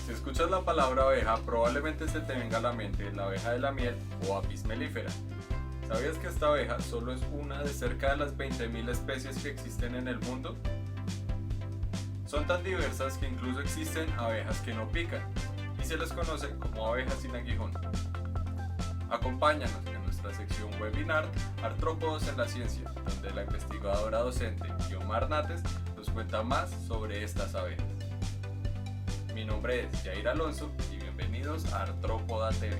Si escuchas la palabra abeja, probablemente se te venga a la mente la abeja de la miel o Apis mellifera. ¿Sabías que esta abeja solo es una de cerca de las 20.000 especies que existen en el mundo? Son tan diversas que incluso existen abejas que no pican y se les conoce como abejas sin aguijón. Acompáñanos en nuestra sección webinar Artrópodos en la Ciencia, donde la investigadora docente Guiomar Nates nos cuenta más sobre estas abejas. Mi nombre es Jair Alonso y bienvenidos a Artrópoda TV.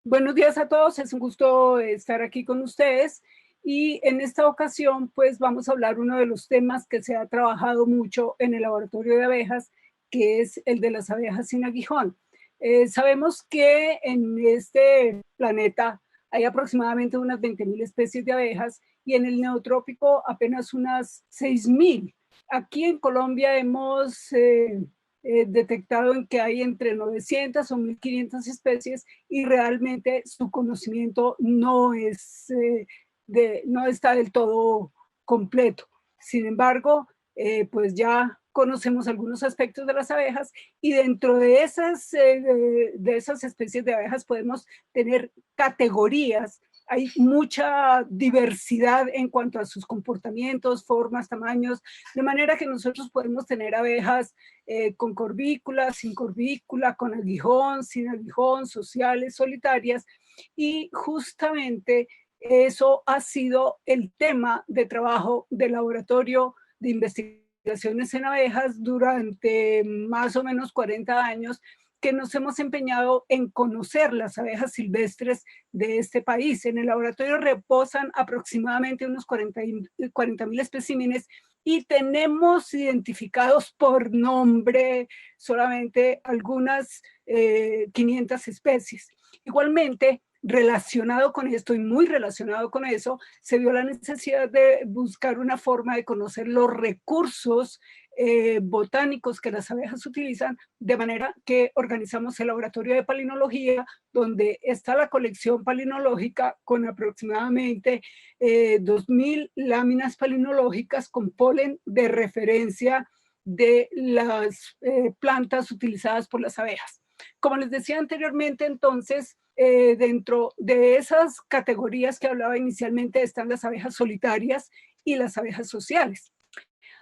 Buenos días a todos, es un gusto estar aquí con ustedes y en esta ocasión pues vamos a hablar uno de los temas que se ha trabajado mucho en el laboratorio de abejas, que es el de las abejas sin aguijón. Sabemos que en este planeta hay aproximadamente unas 20.000 especies de abejas y en el neotrópico apenas unas 6.000. Aquí en Colombia hemos detectado en que hay entre 900 o 1.500 especies y realmente su conocimiento no está del todo completo. Sin embargo, pues ya conocemos algunos aspectos de las abejas y dentro de esas especies de abejas podemos tener categorías. Hay mucha diversidad en cuanto a sus comportamientos, formas, tamaños, de manera que nosotros podemos tener abejas con corvícula, sin corvícula, con aguijón, sin aguijón, sociales, solitarias, y justamente eso ha sido el tema de trabajo del laboratorio de investigaciones en abejas durante más o menos 40 años, que nos hemos empeñado en conocer las abejas silvestres de este país. En el laboratorio reposan aproximadamente unos 40.000 especímenes y tenemos identificados por nombre solamente algunas 500 especies. Igualmente, relacionado con esto y muy relacionado con eso, se vio la necesidad de buscar una forma de conocer los recursos botánicos que las abejas utilizan, de manera que organizamos el laboratorio de palinología, donde está la colección palinológica con aproximadamente 2.000 láminas palinológicas con polen de referencia de las plantas utilizadas por las abejas. Como les decía anteriormente, entonces, dentro de esas categorías que hablaba inicialmente están las abejas solitarias y las abejas sociales.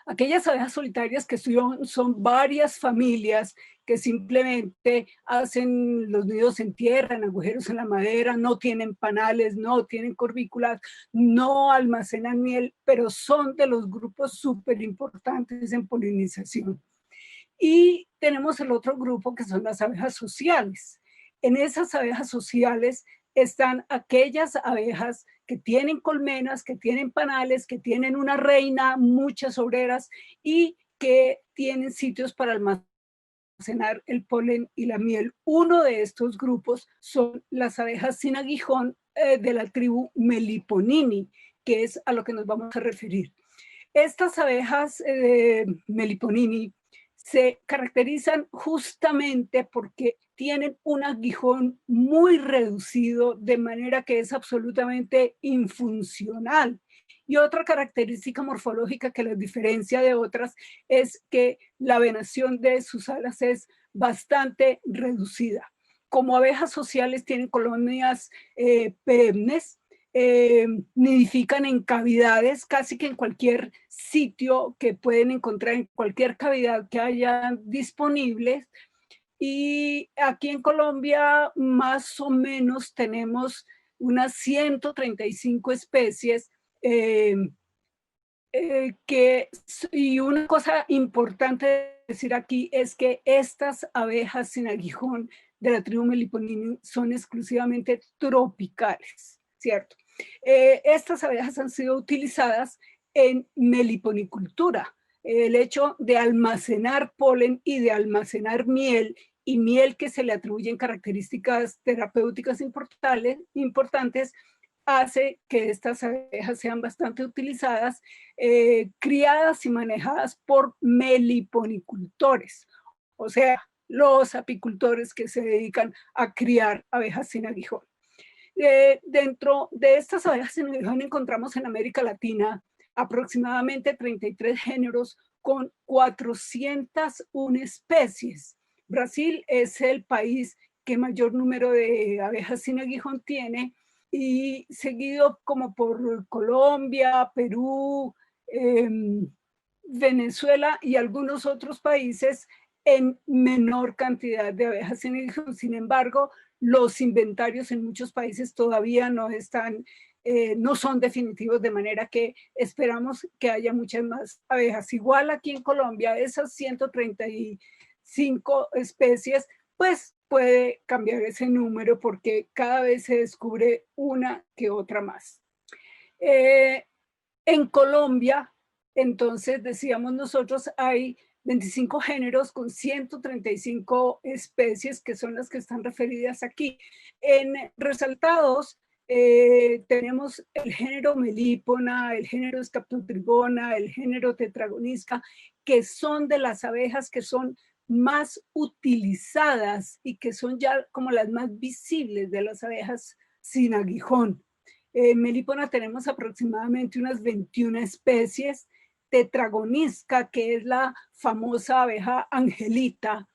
Aquellas abejas solitarias que son varias familias que simplemente hacen los nidos en tierra, en agujeros en la madera, no tienen panales, no tienen corvículas, no almacenan miel, pero son de los grupos súper importantes en polinización. Y tenemos el otro grupo que son las abejas sociales. En esas abejas sociales están aquellas abejas que tienen colmenas, que tienen panales, que tienen una reina, muchas obreras y que tienen sitios para almacenar el polen y la miel. Uno de estos grupos son las abejas sin aguijón de la tribu Meliponini, que es a lo que nos vamos a referir. Estas abejas Meliponini se caracterizan justamente porque tienen un aguijón muy reducido, de manera que es absolutamente infuncional. Y otra característica morfológica que las diferencia de otras es que la venación de sus alas es bastante reducida. Como abejas sociales tienen colonias perennes, nidifican en cavidades, casi que en cualquier sitio que pueden encontrar, en cualquier cavidad que haya disponible. Y aquí en Colombia más o menos tenemos unas 135 especies y una cosa importante de decir aquí es que estas abejas sin aguijón de la tribu Meliponini son exclusivamente tropicales, ¿cierto? Estas abejas han sido utilizadas en meliponicultura. El hecho de almacenar polen y de almacenar miel, y miel que se le atribuyen características terapéuticas importantes, hace que estas abejas sean bastante utilizadas, criadas y manejadas por meliponicultores, o sea, los apicultores que se dedican a criar abejas sin aguijón. Dentro de estas abejas sin aguijón encontramos en América Latina aproximadamente 33 géneros con 401 especies. Brasil es el país que mayor número de abejas sin aguijón tiene, y seguido como por Colombia, Perú, Venezuela y algunos otros países en menor cantidad de abejas sin aguijón. Sin embargo, los inventarios en muchos países todavía no están, no son definitivos, de manera que esperamos que haya muchas más abejas. Igual aquí en Colombia, esas 135 especies, pues puede cambiar ese número porque cada vez se descubre una que otra más. En Colombia, entonces, decíamos nosotros, hay 25 géneros con 135 especies que son las que están referidas aquí. En resaltados tenemos el género melípona, el género Scaptotrigona, el género Tetragonisca, que son de las abejas que son más utilizadas y que son ya como las más visibles de las abejas sin aguijón. En melípona tenemos aproximadamente unas 21 especies. Tetragonisca, que es la famosa abeja angelita,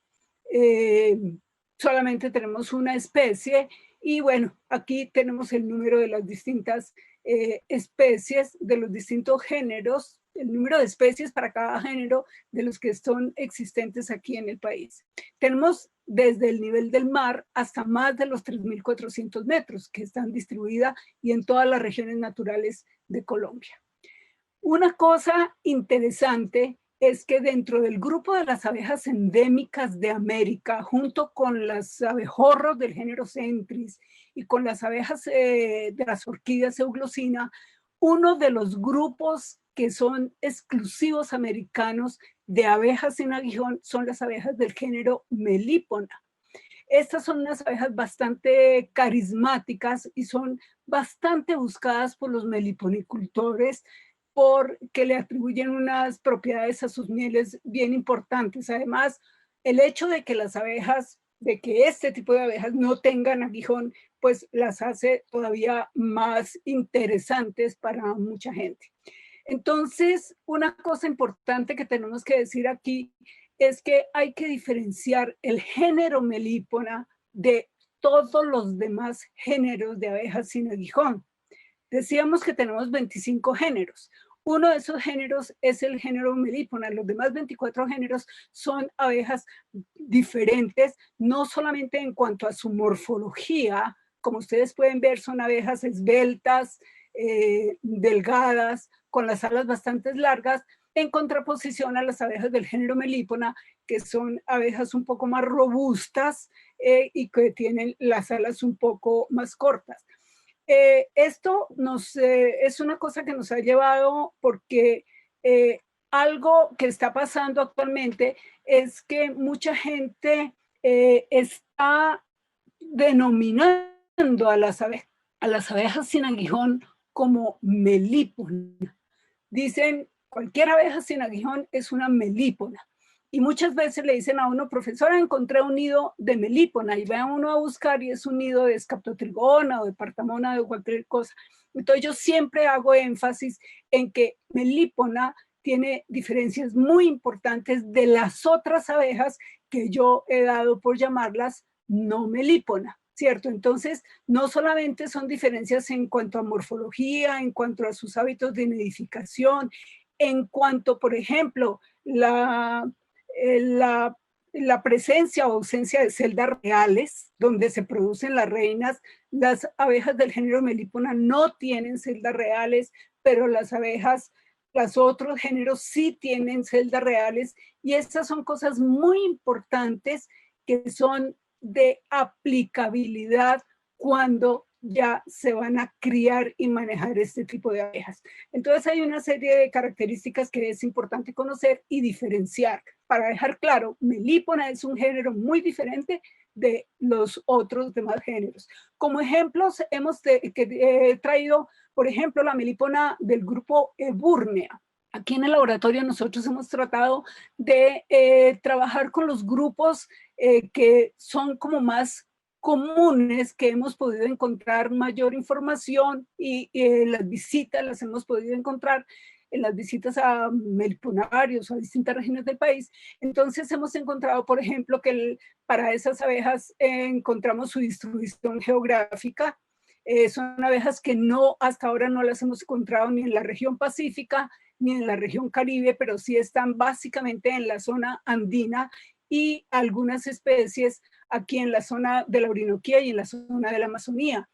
solamente tenemos una especie. Y bueno, aquí tenemos el número de las distintas especies, de los distintos géneros, el número de especies para cada género de los que son existentes aquí en el país. Tenemos desde el nivel del mar hasta más de los 3.400 metros, que están distribuidas y en todas las regiones naturales de Colombia. Una cosa interesante es que dentro del grupo de las abejas endémicas de América, junto con los abejorros del género Centris y con las abejas de las orquídeas Euglosina, uno de los grupos que son exclusivos americanos de abejas sin aguijón son las abejas del género Melípona. Estas son unas abejas bastante carismáticas y son bastante buscadas por los meliponicultores, porque le atribuyen unas propiedades a sus mieles bien importantes. Además, el hecho de que las abejas, de que este tipo de abejas no tengan aguijón, pues las hace todavía más interesantes para mucha gente. Entonces, una cosa importante que tenemos que decir aquí es que hay que diferenciar el género melípona de todos los demás géneros de abejas sin aguijón. Decíamos que tenemos 25 géneros. Uno de esos géneros es el género melípona. Los demás 24 géneros son abejas diferentes, no solamente en cuanto a su morfología. Como ustedes pueden ver, son abejas esbeltas, delgadas, con las alas bastante largas, en contraposición a las abejas del género melípona, que son abejas un poco más robustas y que tienen las alas un poco más cortas. Esto es una cosa que nos ha llevado, porque algo que está pasando actualmente es que mucha gente está denominando a las abejas sin aguijón como melípona. Dicen, cualquier abeja sin aguijón es una melípona. Y muchas veces le dicen a uno, profesora, encontré un nido de melípona, y va uno a buscar y es un nido de Scaptotrigona o de Partamona o de cualquier cosa. Entonces yo siempre hago énfasis en que melípona tiene diferencias muy importantes de las otras abejas que yo he dado por llamarlas no melípona, ¿cierto? Entonces, no solamente son diferencias en cuanto a morfología, en cuanto a sus hábitos de nidificación, en cuanto, por ejemplo, la presencia o ausencia de celdas reales, donde se producen las reinas. Las abejas del género melípona no tienen celdas reales, pero las abejas, los otros géneros sí tienen celdas reales, y estas son cosas muy importantes que son de aplicabilidad cuando ya se van a criar y manejar este tipo de abejas. Entonces hay una serie de características que es importante conocer y diferenciar. Para dejar claro, Melípona es un género muy diferente de los otros demás géneros. Como ejemplos, he traído, por ejemplo, la Melípona del grupo Eburnea. Aquí en el laboratorio nosotros hemos tratado de trabajar con los grupos que son como más comunes, que hemos podido encontrar mayor información y las visitas las hemos podido encontrar en las visitas a meliponarios o a distintas regiones del país. Entonces hemos encontrado, por ejemplo, que para esas abejas encontramos su distribución geográfica. Son abejas que hasta ahora no las hemos encontrado ni en la región pacífica ni en la región Caribe, pero sí están básicamente en la zona andina y algunas especies aquí en la zona de la Orinoquía y en la zona de la Amazonía.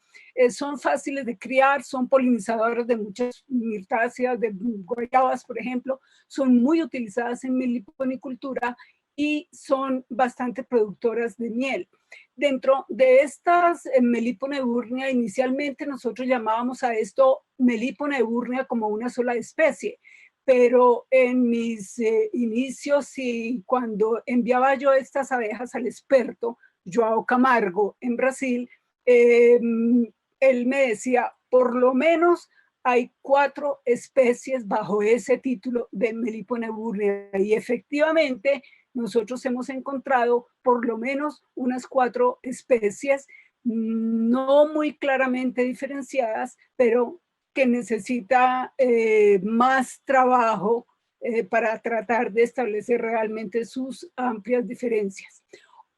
Son fáciles de criar, son polinizadores de muchas mirtáceas, de guayabas, por ejemplo, son muy utilizadas en meliponicultura y son bastante productoras de miel. Dentro de estas Melipona eburnea, inicialmente nosotros llamábamos a esto Melipona eburnea como una sola especie, pero en mis inicios y cuando enviaba yo estas abejas al experto, Joao Camargo, en Brasil, él me decía, por lo menos hay 4 especies bajo ese título de Melipona eburnea, y efectivamente nosotros hemos encontrado por lo menos unas 4 especies, no muy claramente diferenciadas, pero que necesita más trabajo para tratar de establecer realmente sus amplias diferencias.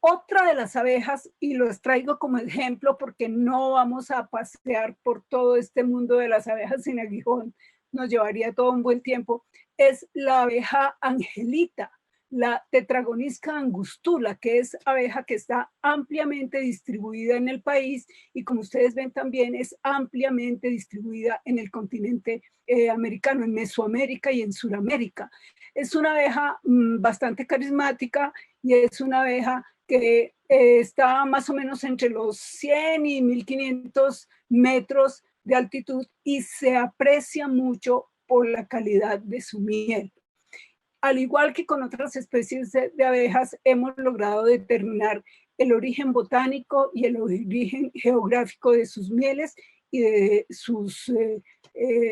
Otra de las abejas, y los traigo como ejemplo porque no vamos a pasear por todo este mundo de las abejas sin aguijón, nos llevaría todo un buen tiempo, es la abeja angelita, la Tetragonisca angustula, que es abeja que está ampliamente distribuida en el país y como ustedes ven también es ampliamente distribuida en el continente americano, en Mesoamérica y en Sudamérica. Es una abeja bastante carismática y es una abeja que está más o menos entre los 100 y 1500 metros de altitud y se aprecia mucho por la calidad de su miel. Al igual que con otras especies de abejas, hemos logrado determinar el origen botánico y el origen geográfico de sus mieles y de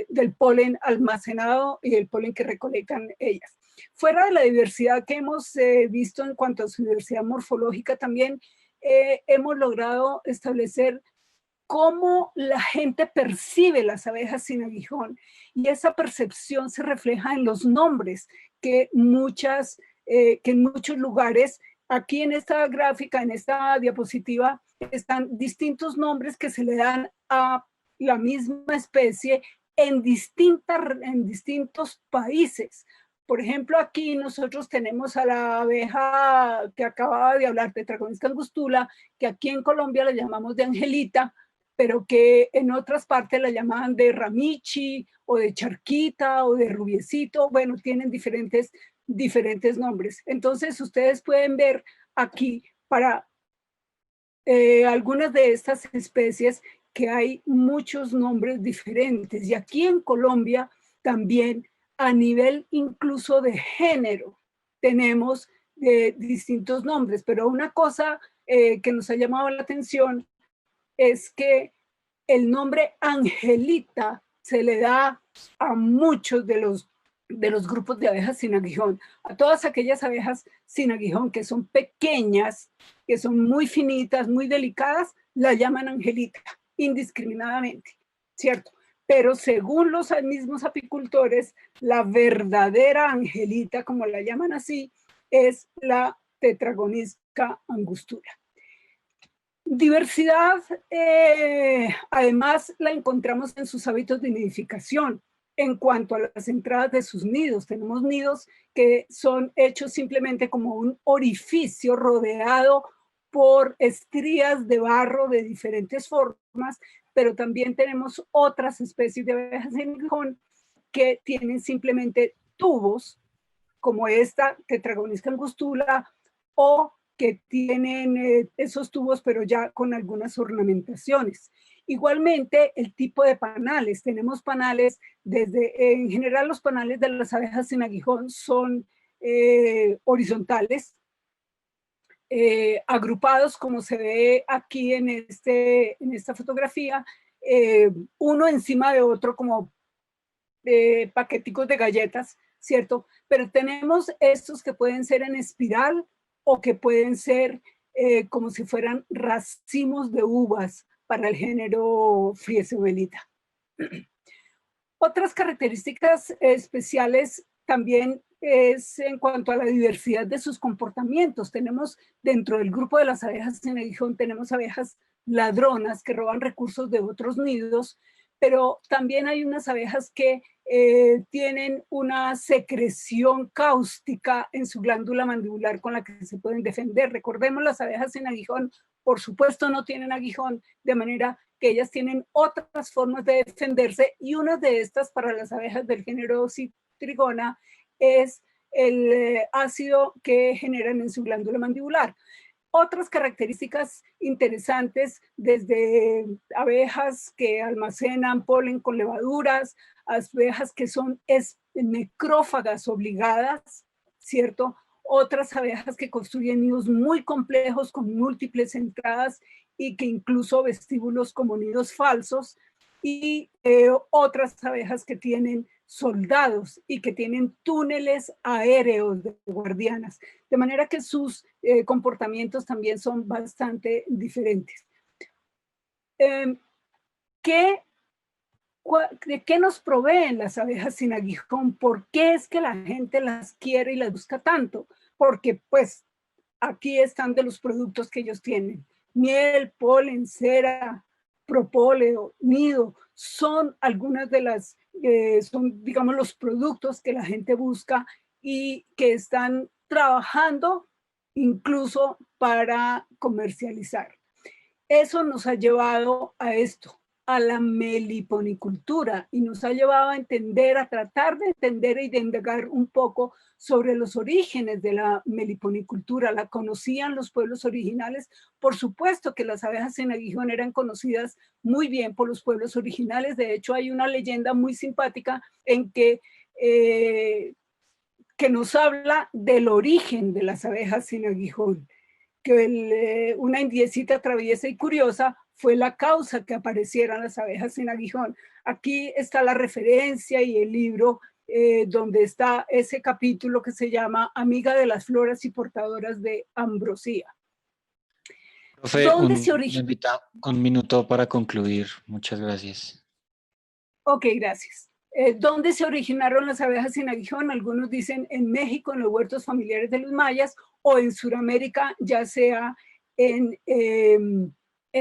del polen almacenado y el polen que recolectan ellas. Fuera de la diversidad que hemos visto en cuanto a su diversidad morfológica, también hemos logrado establecer cómo la gente percibe las abejas sin aguijón, y esa percepción se refleja en los nombres que en muchos lugares, aquí en esta gráfica, en esta diapositiva, están distintos nombres que se le dan a la misma especie en distintos países. Por ejemplo, aquí nosotros tenemos a la abeja que acababa de hablar, Tetragonisca angustula, que aquí en Colombia la llamamos de Angelita, pero que en otras partes la llamaban de Ramichi o de Charquita o de Rubiecito. Bueno, tienen diferentes nombres. Entonces ustedes pueden ver aquí para algunas de estas especies que hay muchos nombres diferentes. Y aquí en Colombia también a nivel incluso de género tenemos distintos nombres, pero una cosa que nos ha llamado la atención es que el nombre Angelita se le da a muchos de los grupos de abejas sin aguijón, a todas aquellas abejas sin aguijón que son pequeñas, que son muy finitas, muy delicadas, la llaman Angelita indiscriminadamente, ¿cierto? Pero según los mismos apicultores, la verdadera Angelita, como la llaman así, es la Tetragonisca angustula. Diversidad, además, la encontramos en sus hábitos de nidificación. En cuanto a las entradas de sus nidos, tenemos nidos que son hechos simplemente como un orificio rodeado por estrías de barro de diferentes formas, pero también tenemos otras especies de abejas en aguijón que tienen simplemente tubos, como esta Tetragonisca angustula, o que tienen esos tubos, pero ya con algunas ornamentaciones. Igualmente, el tipo de panales. Tenemos panales en general los panales de las abejas sin aguijón son horizontales, agrupados como se ve aquí en esta fotografía, uno encima de otro como paqueticos de galletas, ¿cierto? Pero tenemos estos que pueden ser en espiral o que pueden ser como si fueran racimos de uvas para el género Friesewelita. Otras características especiales también es en cuanto a la diversidad de sus comportamientos. Tenemos dentro del grupo de las abejas sin aguijón, tenemos abejas ladronas que roban recursos de otros nidos, pero también hay unas abejas que tienen una secreción cáustica en su glándula mandibular con la que se pueden defender. Recordemos, las abejas sin aguijón, por supuesto, no tienen aguijón, de manera que ellas tienen otras formas de defenderse, y una de estas para las abejas del género Citrigona es el ácido que generan en su glándula mandibular. Otras características interesantes, desde abejas que almacenan polen con levaduras, abejas que son necrófagas obligadas, ¿cierto? Otras abejas que construyen nidos muy complejos con múltiples entradas y que incluso vestíbulos como nidos falsos, y otras abejas que tienen soldados y que tienen túneles aéreos de guardianas, de manera que sus comportamientos también son bastante diferentes. ¿De qué nos proveen las abejas sin aguijón? ¿Por qué es que la gente las quiere y las busca tanto? Porque pues aquí están de los productos que ellos tienen: miel, polen, cera, propóleo, nido. Son algunas de las, son, digamos, los productos que la gente busca y que están trabajando incluso para comercializar. Eso nos ha llevado a esto, a la meliponicultura, y nos ha llevado a entender, a tratar de entender y de indagar un poco sobre los orígenes de la meliponicultura. ¿La conocían los pueblos originales? Por supuesto que las abejas sin aguijón eran conocidas muy bien por los pueblos originales. De hecho, hay una leyenda muy simpática en que nos habla del origen de las abejas sin aguijón, que una indiecita traviesa y curiosa fue la causa que aparecieran las abejas sin aguijón. Aquí está la referencia y el libro donde está ese capítulo que se llama Amiga de las floras y portadoras de ambrosía. Profe, ¿Dónde se originó? Un minuto para concluir. Muchas gracias. Ok, gracias. ¿Dónde se originaron las abejas sin aguijón? Algunos dicen en México, en los huertos familiares de los mayas, o en Sudamérica, ya sea en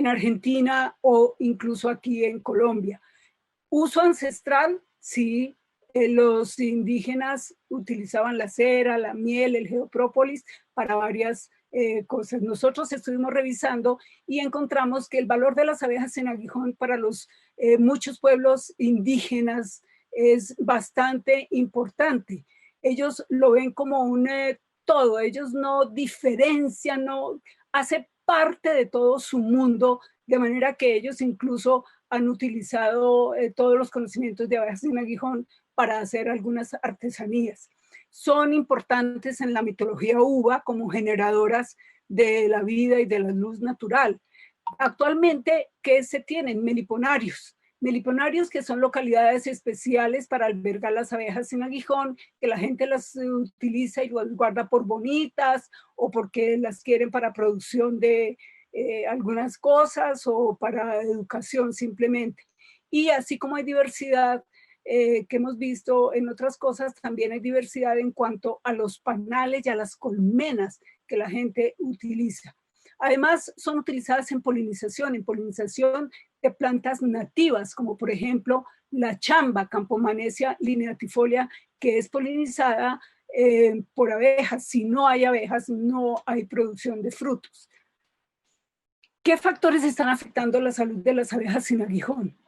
Argentina o incluso aquí en Colombia. Uso ancestral, sí. Los indígenas utilizaban la cera, la miel, el geoprópolis para varias cosas. Nosotros estuvimos revisando y encontramos que el valor de las abejas en aguijón para los muchos pueblos indígenas es bastante importante. Ellos lo ven como un todo, ellos no diferencian, no hace parte de todo su mundo, de manera que ellos incluso han utilizado todos los conocimientos de abejas en aguijón para hacer algunas artesanías. Son importantes en la mitología uva como generadoras de la vida y de la luz natural. Actualmente, ¿qué se tienen? Meliponarios. Meliponarios, que son localidades especiales para albergar las abejas sin aguijón, que la gente las utiliza y las guarda por bonitas o porque las quieren para producción de algunas cosas o para educación simplemente. Y así como hay diversidad que hemos visto en otras cosas, también hay diversidad en cuanto a los panales y a las colmenas que la gente utiliza. Además, son utilizadas en polinización de plantas nativas, como por ejemplo la chamba, Campomanesia lineatifolia, que es polinizada por abejas. Si no hay abejas, no hay producción de frutos. ¿Qué factores están afectando la salud de las abejas sin aguijón?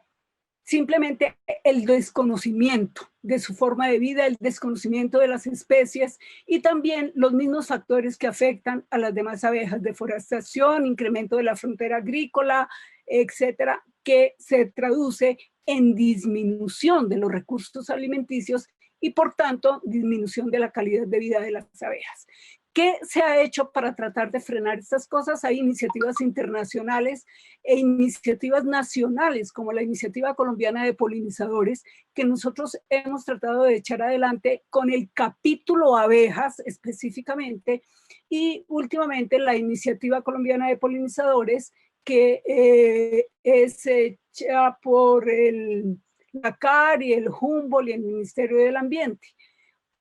Simplemente el desconocimiento de su forma de vida, el desconocimiento de las especies y también los mismos factores que afectan a las demás abejas: deforestación, incremento de la frontera agrícola, etcétera, que se traduce en disminución de los recursos alimenticios y por tanto disminución de la calidad de vida de las abejas. ¿Qué se ha hecho para tratar de frenar estas cosas? Hay iniciativas internacionales e iniciativas nacionales, como la Iniciativa Colombiana de Polinizadores, que nosotros hemos tratado de echar adelante con el capítulo abejas específicamente, y últimamente la Iniciativa Colombiana de Polinizadores, que es hecha por la CAR y el Humboldt y el Ministerio del Ambiente.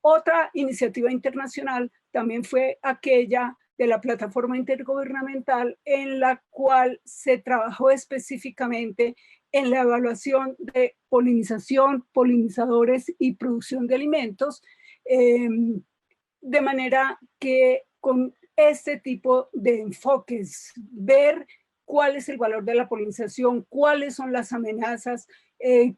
Otra iniciativa internacional también fue aquella de la plataforma intergubernamental, en la cual se trabajó específicamente en la evaluación de polinización, polinizadores y producción de alimentos, de manera que con este tipo de enfoques, ver cuál es el valor de la polinización, cuáles son las amenazas,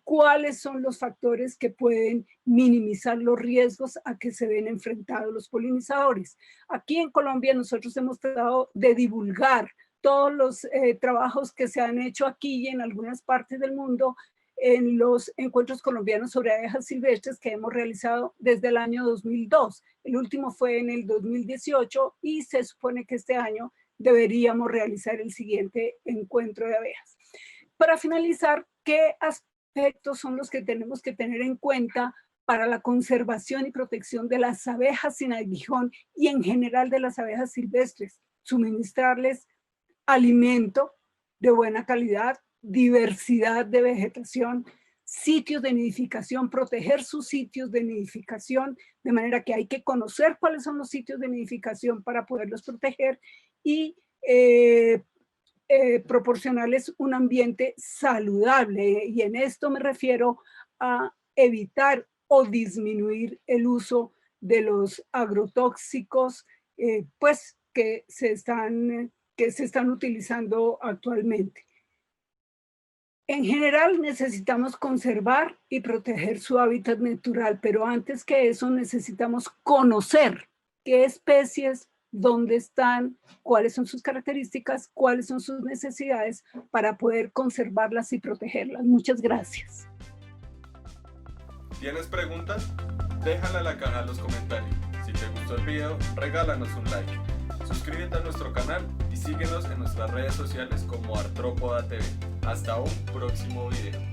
cuáles son los factores que pueden minimizar los riesgos a que se ven enfrentados los polinizadores. Aquí en Colombia nosotros hemos tratado de divulgar todos los trabajos que se han hecho aquí y en algunas partes del mundo en los encuentros colombianos sobre abejas silvestres que hemos realizado desde el año 2002. El último fue en el 2018 y se supone que este año deberíamos realizar el siguiente encuentro de abejas. Para finalizar, ¿qué aspectos son los que tenemos que tener en cuenta para la conservación y protección de las abejas sin aguijón y en general de las abejas silvestres? Suministrarles alimento de buena calidad, diversidad de vegetación, sitios de nidificación, proteger sus sitios de nidificación, de manera que hay que conocer cuáles son los sitios de nidificación para poderlos proteger y proporcionarles un ambiente saludable. Y en esto me refiero a evitar o disminuir el uso de los agrotóxicos pues que se están utilizando actualmente. En general necesitamos conservar y proteger su hábitat natural, pero antes que eso necesitamos conocer qué especies, dónde están, cuáles son sus características, cuáles son sus necesidades para poder conservarlas y protegerlas. Muchas gracias. ¿Tienes preguntas? Déjala en la caja de los comentarios. Si te gustó el video, regálanos un like. Suscríbete a nuestro canal y síguenos en nuestras redes sociales como Artrópoda TV. Hasta un próximo video.